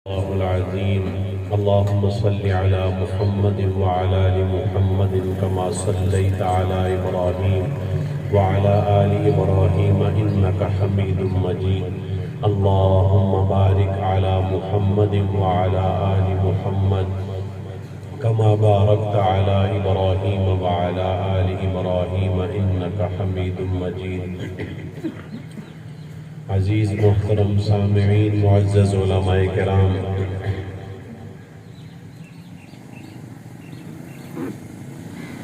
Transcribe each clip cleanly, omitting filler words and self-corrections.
الله العظيم. اللهم صل على محمد وعلى آل محمد كما صليت على إبراهيم وعلى آل إبراهيم إنك حميد مجيد. اللهم بارك على محمد وعلى آل محمد كما باركت على إبراهيم وعلى آل إبراهيم إنك حميد مجيد. عزیز محترم سامعین، معزز علماء کرام،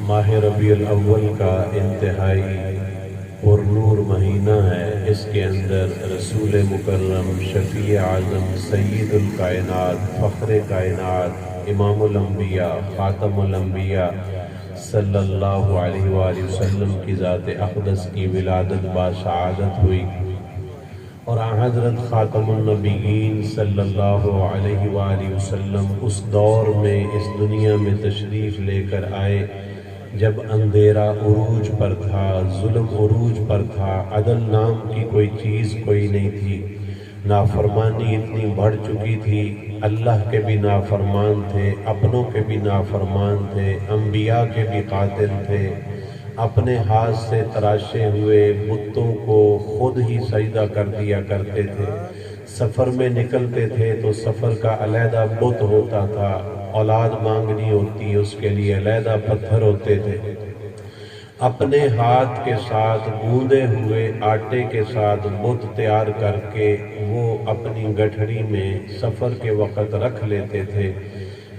ماہ ربیع الاول کا انتہائی پر نور مہینہ ہے۔ اس کے اندر رسول مکرم، شفیع اعظم، سید الکائنات، فخر کائنات، امام الانبیاء، خاتم الانبیاء صلی اللہ علیہ وآلہ وسلم کی ذات اقدس کی ولادت باسعادت ہوئی، اور حضرت خاتم النبیین صلی اللہ علیہ وآلہ وسلم اس دور میں اس دنیا میں تشریف لے کر آئے جب اندھیرا عروج پر تھا، ظلم عروج پر تھا، عدل نام کی کوئی چیز کوئی نہیں تھی، نافرمانی اتنی بڑھ چکی تھی، اللہ کے بھی نافرمان تھے، اپنوں کے بھی نافرمان تھے، انبیاء کے بھی قاتل تھے، اپنے ہاتھ سے تراشے ہوئے بتوں کو خود ہی سجدہ کر دیا کرتے تھے، سفر میں نکلتے تھے تو سفر کا علیحدہ بت ہوتا تھا، اولاد مانگنی ہوتی اس کے لیے علیحدہ پتھر ہوتے تھے، اپنے ہاتھ کے ساتھ گوندے ہوئے آٹے کے ساتھ بت تیار کر کے وہ اپنی گٹھڑی میں سفر کے وقت رکھ لیتے تھے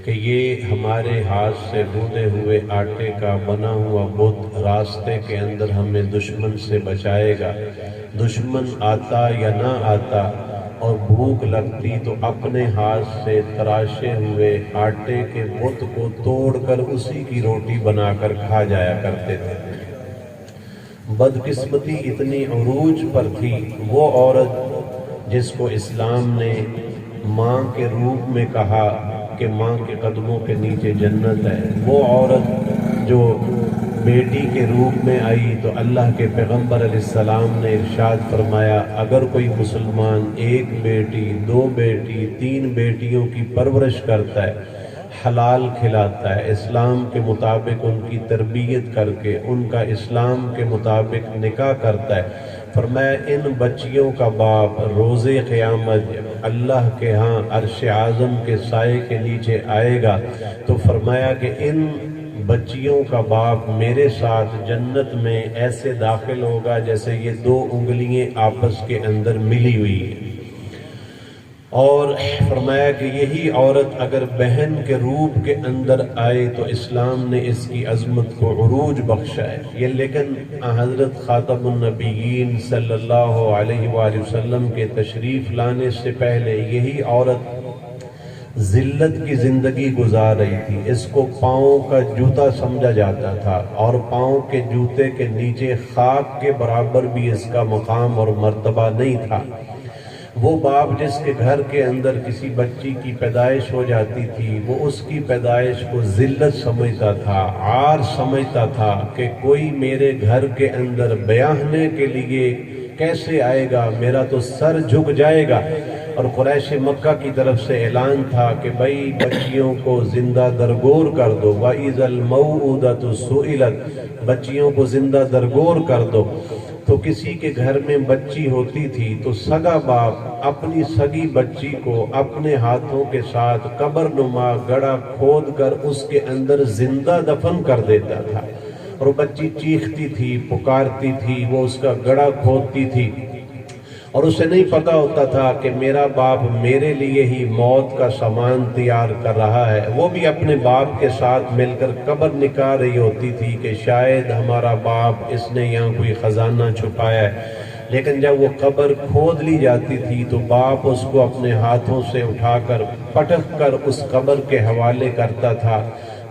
کہ یہ ہمارے ہاتھ سے گوندے ہوئے آٹے کا بنا ہوا بت راستے کے اندر ہمیں دشمن سے بچائے گا، دشمن آتا یا نہ آتا اور بھوک لگتی تو اپنے ہاتھ سے تراشے ہوئے آٹے کے بت کو توڑ کر اسی کی روٹی بنا کر کھا جایا کرتے تھے۔ بدقسمتی اتنی عروج پر تھی، وہ عورت جس کو اسلام نے ماں کے روپ میں کہا کہ ماں کے قدموں کے نیچے جنت ہے، وہ عورت جو بیٹی کے روپ میں آئی تو اللہ کے پیغمبر علیہ السلام نے ارشاد فرمایا اگر کوئی مسلمان ایک بیٹی، دو بیٹی، تین بیٹیوں کی پرورش کرتا ہے، حلال کھلاتا ہے، اسلام کے مطابق ان کی تربیت کر کے ان کا اسلام کے مطابق نکاح کرتا ہے، فرمایا ان بچیوں کا باپ روز قیامت اللہ کے ہاں عرش اعظم کے سائے کے نیچے آئے گا تو فرمایا کہ ان بچیوں کا باپ میرے ساتھ جنت میں ایسے داخل ہوگا جیسے یہ دو انگلیاں آپس کے اندر ملی ہوئی ہیں، اور فرمایا کہ یہی عورت اگر بہن کے روپ کے اندر آئے تو اسلام نے اس کی عظمت کو عروج بخشا ہے۔ یہ لیکن حضرت خاتم النبیین صلی اللہ علیہ وآلہ وسلم کے تشریف لانے سے پہلے یہی عورت ذلت کی زندگی گزار رہی تھی، اس کو پاؤں کا جوتا سمجھا جاتا تھا، اور پاؤں کے جوتے کے نیچے خاک کے برابر بھی اس کا مقام اور مرتبہ نہیں تھا۔ وہ باپ جس کے گھر کے اندر کسی بچی کی پیدائش ہو جاتی تھی وہ اس کی پیدائش کو ذلت سمجھتا تھا، عار سمجھتا تھا کہ کوئی میرے گھر کے اندر بیاہنے کے لیے کیسے آئے گا، میرا تو سر جھک جائے گا، اور قریش مکہ کی طرف سے اعلان تھا کہ بھئی بچیوں کو زندہ درگور کر دو، وَإِذَا الْمَوْءُودَةُ سُئِلَتْ، بچیوں کو زندہ درگور کر دو۔ تو کسی کے گھر میں بچی ہوتی تھی تو سگا باپ اپنی سگی بچی کو اپنے ہاتھوں کے ساتھ قبر نما گڑھا کھود کر اس کے اندر زندہ دفن کر دیتا تھا، اور بچی چیختی تھی، پکارتی تھی، وہ اس کا گڑھا کھودتی تھی، اور اسے نہیں پتا ہوتا تھا کہ میرا باپ میرے لیے ہی موت کا سامان تیار کر رہا ہے، وہ بھی اپنے باپ کے ساتھ مل کر قبر نکال رہی ہوتی تھی کہ شاید ہمارا باپ اس نے یہاں کوئی خزانہ چھپایا ہے، لیکن جب وہ قبر کھود لی جاتی تھی تو باپ اس کو اپنے ہاتھوں سے اٹھا کر پٹک کر اس قبر کے حوالے کرتا تھا،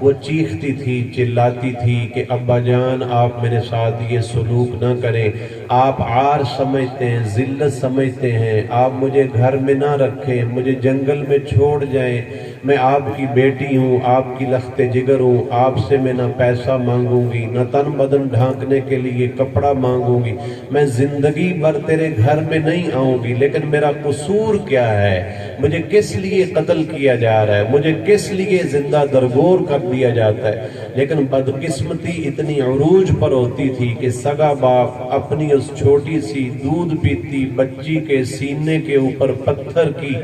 وہ چیختی تھی، چلاتی تھی کہ ابا جان آپ میرے ساتھ یہ سلوک نہ کریں، آپ عار سمجھتے ہیں، ذلت سمجھتے ہیں، آپ مجھے گھر میں نہ رکھیں، مجھے جنگل میں چھوڑ جائیں، میں آپ کی بیٹی ہوں، آپ کی لخت جگر ہوں، آپ سے میں نہ پیسہ مانگوں گی، نہ تن بدن ڈھانکنے کے لیے کپڑا مانگوں گی، میں زندگی بھر تیرے گھر میں نہیں آؤں گی، لیکن میرا قصور کیا ہے؟ مجھے کس لیے قتل کیا جا رہا ہے؟ مجھے کس لیے زندہ درگور کر دیا جاتا ہے؟ لیکن بدقسمتی اتنی عروج پر ہوتی تھی کہ سگا باپ اپنی اس چھوٹی سی دودھ پیتی بچی کے سینے کے اوپر پتھر کی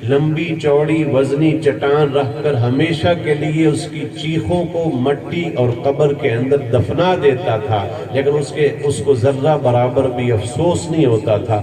لمبی چوڑی وزنی چٹان رکھ کر ہمیشہ کے لیے اس کی چیخوں کو مٹی اور قبر کے اندر دفنا دیتا تھا، لیکن اس کو ذرہ برابر بھی افسوس نہیں ہوتا تھا۔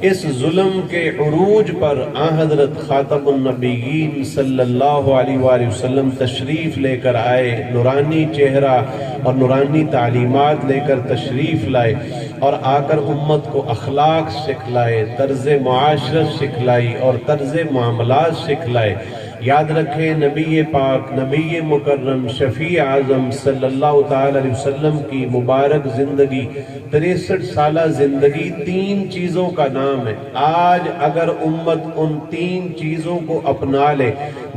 اس ظلم کے عروج پر حضرت خاتم النبیین صلی اللہ علیہ وآلہ وسلم تشریف لے کر آئے، نورانی چہرہ اور نورانی تعلیمات لے کر تشریف لائے، اور آ کر امت کو اخلاق سکھلائے، طرز معاشرت سکھلائی اور طرز معاملات سکھلائے۔ یاد رکھیں نبی پاک، نبی مکرم، شفیع اعظم صلی اللہ تعالی علیہ وسلم کی مبارک زندگی، 63 سالہ زندگی 3 چیزوں کا نام ہے۔ آج اگر امت ان 3 چیزوں کو اپنا لے،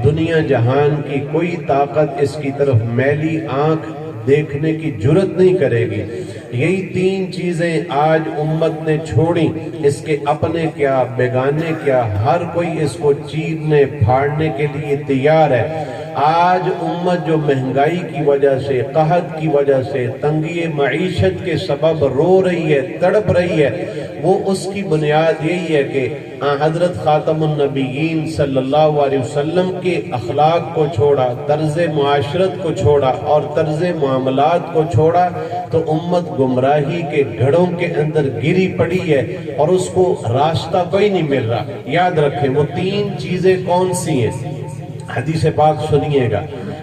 دنیا جہان کی کوئی طاقت اس کی طرف میلی آنکھ دیکھنے کی جرت نہیں کرے گی۔ یہی 3 چیزیں آج امت نے چھوڑی، اس کے اپنے کیا بیگانے کیا، ہر کوئی اس کو چیرنے پھاڑنے کے لیے تیار ہے۔ آج امت جو مہنگائی کی وجہ سے، قحط کی وجہ سے، تنگی معیشت کے سبب رو رہی ہے، تڑپ رہی ہے، وہ اس کی بنیاد یہی ہے کہ حضرت خاتم النبیین صلی اللہ علیہ وسلم کے اخلاق کو چھوڑا، طرز معاشرت کو چھوڑا اور طرز معاملات کو چھوڑا، تو امت گمراہی کے گھڑوں کے اندر گری پڑی ہے اور اس کو راستہ کوئی نہیں مل رہا۔ یاد رکھیں وہ 3 چیزیں کون سی ہیں؟ حدیث پاک سنیے گا۔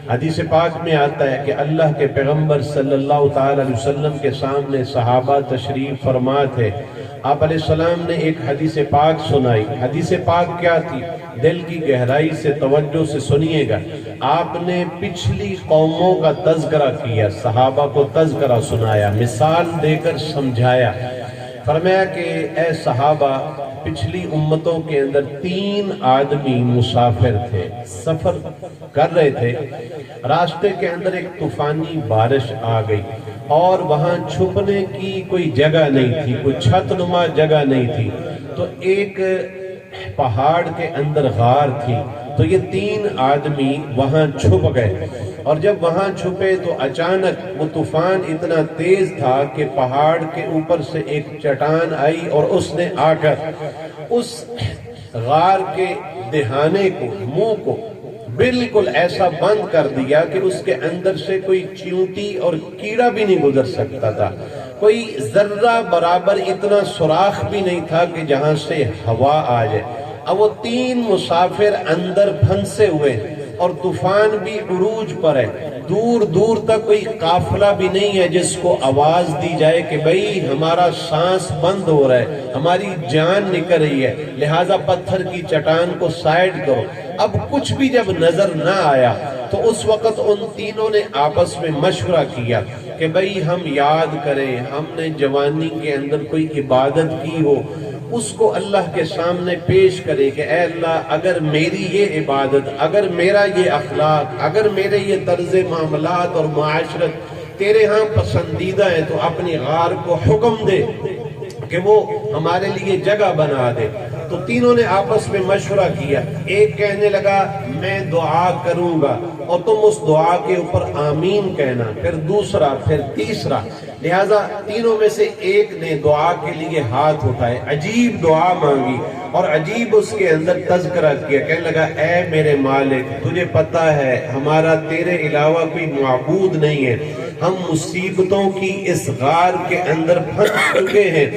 حدیث پاک میں آتا ہے کہ اللہ کے پیغمبر صلی اللہ تعالی علیہ وسلم کے سامنے صحابہ تشریف فرما تھے۔ آپ علیہ السلام نے ایک حدیث پاک سنائی۔ حدیث پاک کیا تھی؟ دل کی گہرائی سے توجہ سے سنیے گا۔ آپ نے پچھلی قوموں کا تذکرہ کیا، صحابہ کو تذکرہ سنایا، مثال دے کر سمجھایا۔ فرمایا کہ اے صحابہ، پچھلی امتوں کے اندر 3 آدمی مسافر تھے، سفر کر رہے تھے، راستے کے اندر ایک طوفانی بارش آ گئی اور وہاں چھپنے کی کوئی جگہ نہیں تھی، کوئی چھت نما جگہ نہیں تھی، تو ایک پہاڑ کے اندر غار تھی، تو یہ 3 آدمی وہاں چھپ گئے، اور جب وہاں چھپے تو اچانک وہ طوفان اتنا تیز تھا کہ پہاڑ کے اوپر سے ایک چٹان آئی اور اس نے آ کر اس غار کے دہانے کو، منہ کو بالکل ایسا بند کر دیا کہ اس کے اندر سے کوئی چیونٹی اور کیڑا بھی نہیں گزر سکتا تھا، کوئی ذرہ برابر اتنا سوراخ بھی نہیں تھا کہ جہاں سے ہوا آ جائے۔ اب وہ 3 مسافر اندر پھنسے ہوئے اور طوفان بھی عروج پر ہے، دور دور تک کوئی قافلہ بھی نہیں ہے جس کو آواز دی جائے کہ بھئی ہمارا سانس بند ہو رہا ہے، ہماری جان نکل رہی ہے، لہٰذا پتھر کی چٹان کو سائیڈ کرو۔ اب کچھ بھی جب نظر نہ آیا تو اس وقت ان تینوں نے آپس میں مشورہ کیا کہ بھئی ہم یاد کریں، ہم نے جوانی کے اندر کوئی عبادت کی ہو، اس کو اللہ کے سامنے پیش کرے کہ اے اللہ، اگر میری یہ عبادت، اگر میرا یہ اخلاق، اگر میرے یہ طرز معاملات اور معاشرت تیرے ہاں پسندیدہ ہے تو اپنی غار کو حکم دے کہ وہ ہمارے لیے جگہ بنا دے۔ تو تینوں نے آپس میں مشورہ کیا، ایک کہنے لگا میں دعا کروں گا اور تم اس دعا کے اوپر آمین کہنا، پھر دوسرا، پھر تیسرا، لہٰذا تینوں میں سے ایک نے دعا کے لیے ہاتھ اٹھائے، عجیب دعا مانگی اور عجیب اس کے اندر تذکرہ کیا، کہنے لگا اے میرے مالک، تجھے پتہ ہے ہمارا تیرے علاوہ کوئی معبود نہیں ہے، ہم مصیبتوں کی اس غار کے اندر پھنس چکے ہیں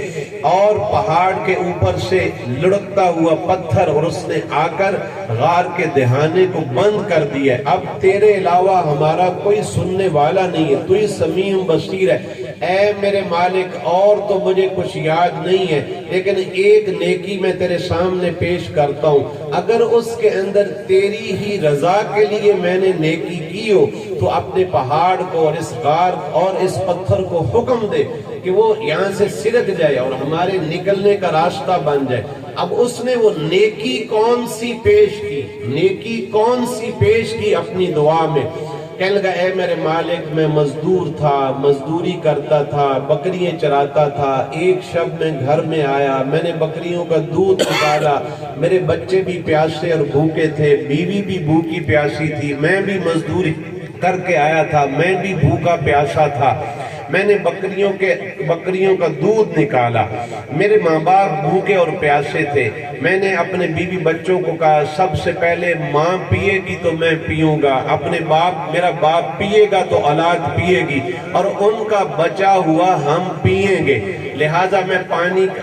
اور پہاڑ کے اوپر سے لڑکتا ہوا پتھر اور اس نے آ کر غار کے دہانے کو بند کر دیا ہے، اب تیرے علاوہ ہمارا کوئی سننے والا نہیں ہے، تو ہی سمیع بصیر ہے، اے میرے مالک اور تو مجھے کچھ یاد نہیں ہے، لیکن ایک نیکی میں تیرے سامنے پیش کرتا ہوں، اگر اس کے اندر تیری ہی رضا کے لیے میں نے نیکی کی ہو تو اپنے پہاڑ کو اور اس غار اور اس پتھر کو حکم دے کہ وہ یہاں سے سرک جائے اور ہمارے نکلنے کا راستہ بن جائے۔ اب اس نے وہ نیکی کون سی پیش کی، نیکی کون سی پیش کی اپنی دعا میں؟ کہنے لگا اے میرے مالک میں مزدور تھا، مزدوری کرتا تھا، بکریاں چراتا تھا، ایک شب میں گھر میں آیا، میں نے بکریوں کا دودھ نکالا، میرے بچے بھی پیاسے اور بھوکے تھے، بیوی بھی بھوکی پیاسی تھی، میں بھی مزدوری کر کے آیا تھا، میں بھی بھوکا پیاسا تھا، میں نے بکریوں کا دودھ نکالا، میرے ماں باپ بھوکے اور پیاسے تھے، میں نے اپنے بیوی بچوں کو کہا سب سے پہلے ماں پیے گی تو میں پیوں گا، میرا باپ پیے گا تو اولاد پیے گی، اور ان کا بچا ہوا ہم پیئیں گے، لہٰذا میں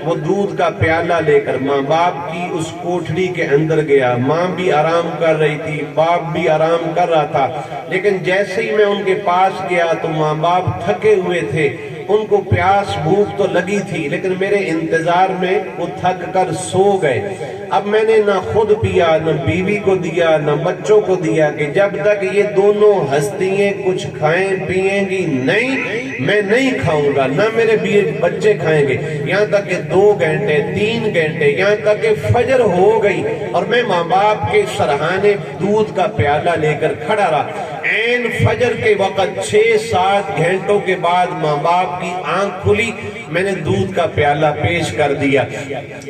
وہ دودھ کا پیالہ لے کر ماں باپ کی اس کوٹھڑی کے اندر گیا۔ ماں بھی آرام کر رہی تھی، باپ بھی آرام کر رہا تھا، لیکن جیسے ہی میں ان کے پاس گیا تو ماں باپ تھکے ہوئے تھے، ان کو پیاس بھوک تو لگی تھی، لیکن میرے انتظار میں وہ تھک کر سو گئے۔ اب میں نے نہ خود پیا، نہ بیوی کو دیا، نہ بچوں کو دیا، کہ جب تک یہ دونوں ہستیاں کچھ کھائیں پیئیں گی نہیں، میں نہیں کھاؤں گا، نہ میرے بچے کھائیں گے، یہاں تک کہ 2 گھنٹے 3 گھنٹے، یہاں تک کہ فجر ہو گئی اور میں ماں باپ کے سرہانے دودھ کا پیالہ لے کر کھڑا رہا۔ عین فجر کے وقت 6-7 گھنٹوں کے بعد ماں باپ کی آنکھ کھلی، میں نے دودھ کا پیالہ پیش کر دیا،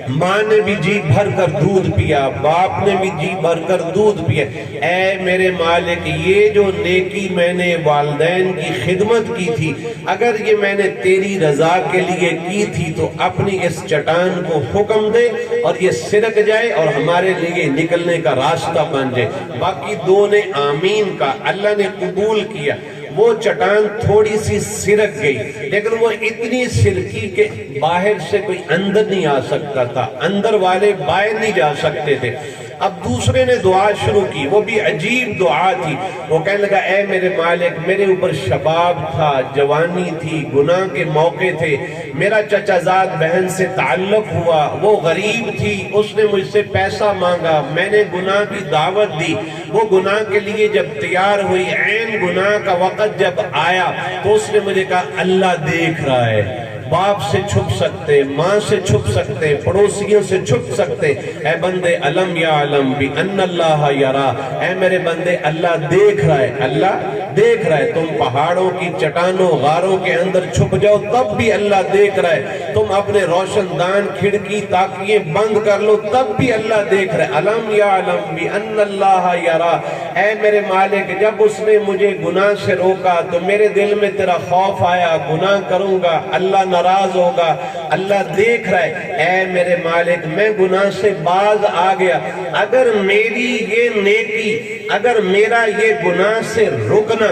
ماں نے بھی جی بھر کر دودھ پیا، باپ نے بھی جی بھر کر دودھ پیا۔ اے میرے مالک، یہ جو نیکی میں نے والدین کی خدمت کی تھی، اگر یہ میں نے تیری رضا کے لیے کی تھی تو اپنی اس چٹان کو حکم دے اور یہ سرک جائے اور ہمارے لیے نکلنے کا راستہ بن جائے۔ باقی 2 نے آمین کا، اللہ نے قبول کیا۔ وہ چٹان تھوڑی سی سرک گئی، لیکن وہ اتنی سرکی کہ باہر سے کوئی اندر نہیں آ سکتا تھا، اندر والے باہر نہیں جا سکتے تھے۔ اب دوسرے نے دعا شروع کی، وہ بھی عجیب دعا تھی۔ وہ کہنے لگا اے میرے مالک، میرے اوپر شباب تھا، جوانی تھی، گناہ کے موقع تھے، میرا چچا زاد بہن سے تعلق ہوا، وہ غریب تھی، اس نے مجھ سے پیسہ مانگا، میں نے گناہ کی دعوت دی، وہ گناہ کے لیے جب تیار ہوئی، عین گناہ کا وقت جب آیا تو اس نے مجھے کہا اللہ دیکھ رہا ہے۔ باپ سے چھپ سکتے، ماں سے چھپ سکتے، پڑوسیوں سے چھپ سکتے، اے بندے علم یعلم بان اللہ یرا، اے میرے بندے اللہ دیکھ رہا ہے، اللہ دیکھ رہا ہے۔ تم پہاڑوں کی چٹانوں غاروں کے اندر چھپ جاؤ تب بھی اللہ دیکھ رہا ہے، تم اپنے روشن دان کھڑکی تاکیے بند کر لو تب بھی اللہ دیکھ رہا ہے۔ علم یعلم بان اللہ یرا، اے میرے مالک، جب اس نے مجھے گناہ سے روکا تو میرے دل میں تیرا خوف آیا، گناہ کروں گا اللہ ناراض ہوگا، اللہ دیکھ رہا ہے۔ اے میرے مالک، میں گناہ سے باز آ گیا، اگر میری یہ نیکی، اگر میرا یہ گناہ سے رکنا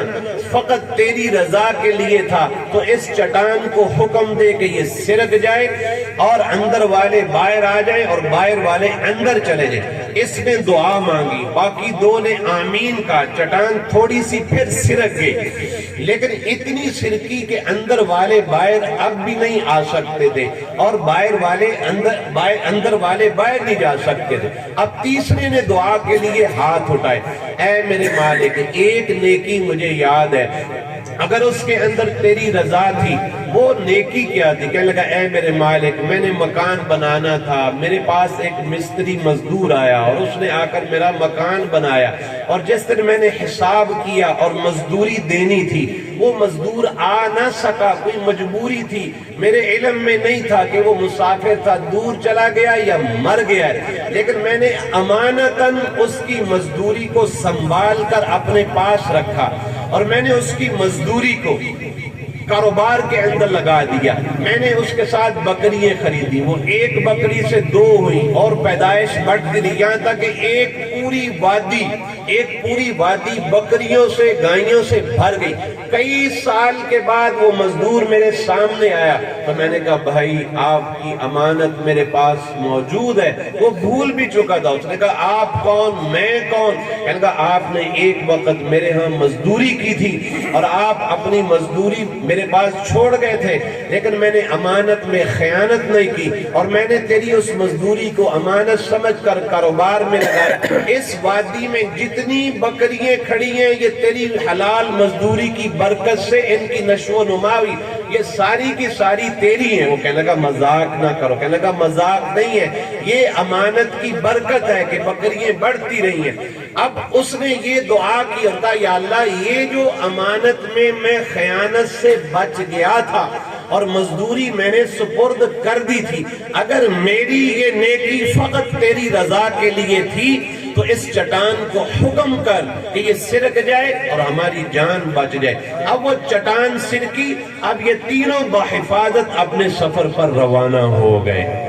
فقط تیری رضا کے لیے تھا تو اس چٹان کو حکم دے کہ یہ سرک جائے اور اندر والے باہر آ جائیں اور باہر والے اندر چلے جائیں۔ اس نے دعا مانگی، باقی 2 نے آمین کا، چٹان تھوڑی سی پھر سرک گئی، لیکن اتنی سرکی کہ اندر والے باہر اب بھی نہیں آ سکتے تھے اور باہر والے اندر والے باہر نہیں جا سکتے تھے۔ اب تیسرے نے دعا کے لیے ہاتھ اٹھائے، اے میرے مالک، ایک نیکی مجھے یاد ہے، اگر اس کے اندر تیری رضا تھی، وہ نیکی کیا تھی؟ کہنے لگا اے میرے مالک، میں نے مکان بنانا تھا، میرے پاس ایک مستری مزدور آیا اور اس نے آ کر میرا مکان بنایا، اور جس دن میں نے حساب کیا اور مزدوری دینی تھی وہ مزدور آ نہ سکا، کوئی مجبوری تھی، میرے علم میں نہیں تھا کہ وہ مسافر تھا، دور چلا گیا یا مر گیا ہے، لیکن میں نے امانتاً اس کی مزدوری کو سنبھال کر اپنے پاس رکھا اور میں نے اس کی مزدوری کو کاروبار کے اندر لگا دیا۔ میں نے اس کے ساتھ بکریاں خریدی، وہ 1 بکری سے 2 ہوئی اور پیدائش بڑھتی رہی، یہاں تک کہ ایک پوری وادی بکریوں سے گائیوں سے بھر گئی۔ کئی سال کے بعد وہ مزدور میرے سامنے آیا تو میں نے کہا بھائی آپ کی امانت میرے پاس موجود ہے، وہ بھول بھی چکا تھا۔ اس نے کہا آپ کون؟ میں کون؟ کہنے کہا آپ نے ایک وقت میرے ہاں مزدوری کی تھی اور آپ اپنی مزدوری میرے پاس چھوڑ گئے تھے، لیکن میں نے امانت میں خیانت نہیں کی اور میں نے تیری اس مزدوری کو امانت سمجھ کر کاروبار میں لگایا۔ اس وادی میں جتنی بکریاں کھڑی ہیں یہ تیری حلال مزدوری کی برکت سے ان کی نشو و نما ہوئی، یہ ساری کی ساری تیری ہیں۔ وہ کہنے لگا مذاق نہ کرو، کہنے لگا مذاق نہیں ہے، یہ امانت کی برکت ہے کہ بکریاں بڑھتی رہی ہیں۔ اب اس نے یہ دعا کی، ہوتا یا اللہ یہ جو امانت میں خیانت سے بچ گیا تھا اور مزدوری میں نے سپرد کر دی تھی، اگر میری یہ نیکی فقط تیری رضا کے لیے تھی تو اس چٹان کو حکم کر کہ یہ سرک جائے اور ہماری جان بچ جائے۔ اب وہ چٹان سرکی، اب یہ تینوں بحفاظت اپنے سفر پر روانہ ہو گئے۔